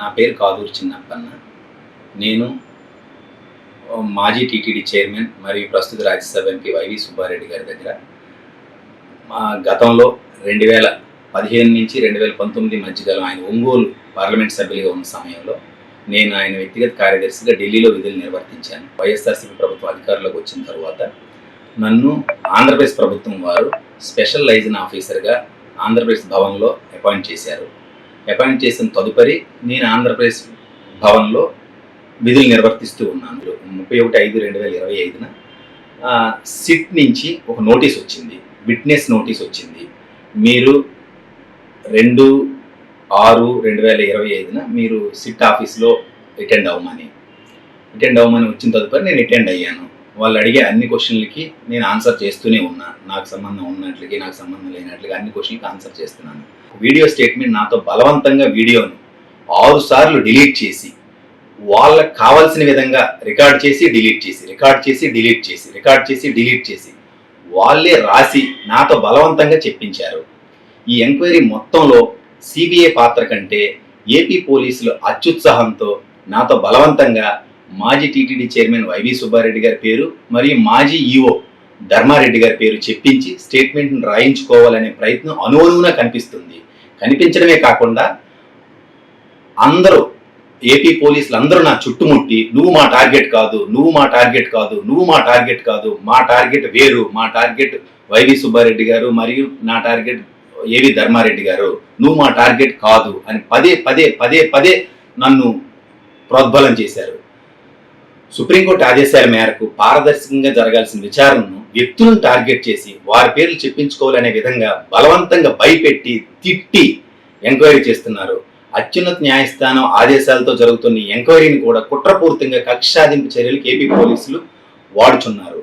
నా పేరు కాదూరు చిన్నప్పన్న. నేను మాజీ టీటీడీ చైర్మన్ మరియు ప్రస్తుత రాజ్యసభ ఎంపీ వైవి సుబ్బారెడ్డి గారి దగ్గర గతంలో 2015 నుంచి 2019 మధ్యకాలం ఆయన ఒంగోలు పార్లమెంట్ సభ్యులుగా ఉన్న సమయంలో నేను ఆయన వ్యక్తిగత కార్యదర్శిగా ఢిల్లీలో విధులు నిర్వర్తించాను. వైఎస్ఆర్సీపీ ప్రభుత్వం అధికారంలోకి వచ్చిన తర్వాత నన్ను ఆంధ్రప్రదేశ్ ప్రభుత్వం వారు స్పెషలైజ్డ్ ఆఫీసర్గా ఆంధ్రప్రదేశ్ భవన్లో అపాయింట్ చేశారు. అపాయింట్ చేసిన తదుపరి నేను ఆంధ్రప్రదేశ్ భవన్లో విధులు నిర్వర్తిస్తూ ఉన్నాను. 31/5/2025 సిట్ నుంచి ఒక నోటీస్ వచ్చింది, విట్నెస్ నోటీస్ వచ్చింది. మీరు 2/6/2025 మీరు సిట్ ఆఫీస్లో అటెండ్ అవ్వమని వచ్చిన తదుపరి నేను అటెండ్ అయ్యాను. వాళ్ళు అడిగే అన్ని క్వశ్చన్లకి నేను ఆన్సర్ చేస్తూనే ఉన్నా. నాకు సంబంధం ఉన్నట్లకి నాకు సంబంధం లేనట్లుగా అన్ని క్వశ్చన్లకి ఆన్సర్ చేస్తున్నాను. వీడియో స్టేట్మెంట్ నాతో బలవంతంగా వీడియోను 6 సార్లు డిలీట్ చేసి వాళ్ళకి కావాల్సిన విధంగా రికార్డ్ చేసి డిలీట్ చేసి వాళ్ళే రాసి నాతో బలవంతంగా చెప్పించారు. ఈ ఎంక్వైరీ మొత్తంలో సిబిఐ పాత్ర కంటే ఏపీ పోలీసులు అత్యుత్సాహంతో నాతో బలవంతంగా మాజీ టీటీడీ చైర్మన్ వైవి సుబ్బారెడ్డి గారి పేరు మరియు మాజీ ఈఓ ధర్మారెడ్డి గారి పేరు చెప్పించి స్టేట్మెంట్ను రాయించుకోవాలనే ప్రయత్నం అనువుగా కనిపిస్తుంది. కనిపించడమే కాకుండా అందరూ ఏపీ పోలీసులు అందరూ నా చుట్టుముట్టి నువ్వు మా టార్గెట్ కాదు, మా టార్గెట్ వేరు, మా టార్గెట్ వైవి సుబ్బారెడ్డి గారు మరియు నా టార్గెట్ ఏవి ధర్మారెడ్డి గారు, నువ్వు మా టార్గెట్ కాదు అని పదే నన్ను ప్రోద్బలం చేశారు. సుప్రీంకోర్టు ఆదేశాల మేరకు పారదర్శకంగా జరగాల్సిన విచారణను వ్యక్తులను టార్గెట్ చేసి వారి పేర్లు చెప్పించుకోవాలనే విధంగా బలవంతంగా భయపెట్టి తిట్టి ఎంక్వైరీ చేస్తున్నారు. అత్యున్నత న్యాయస్థానం ఆదేశాలతో జరుగుతున్న ఎంక్వైరీని కూడా కుట్రపూరితంగా కక్ష సాధింపు చర్యలకు ఏపీ పోలీసులు వాడుచున్నారు.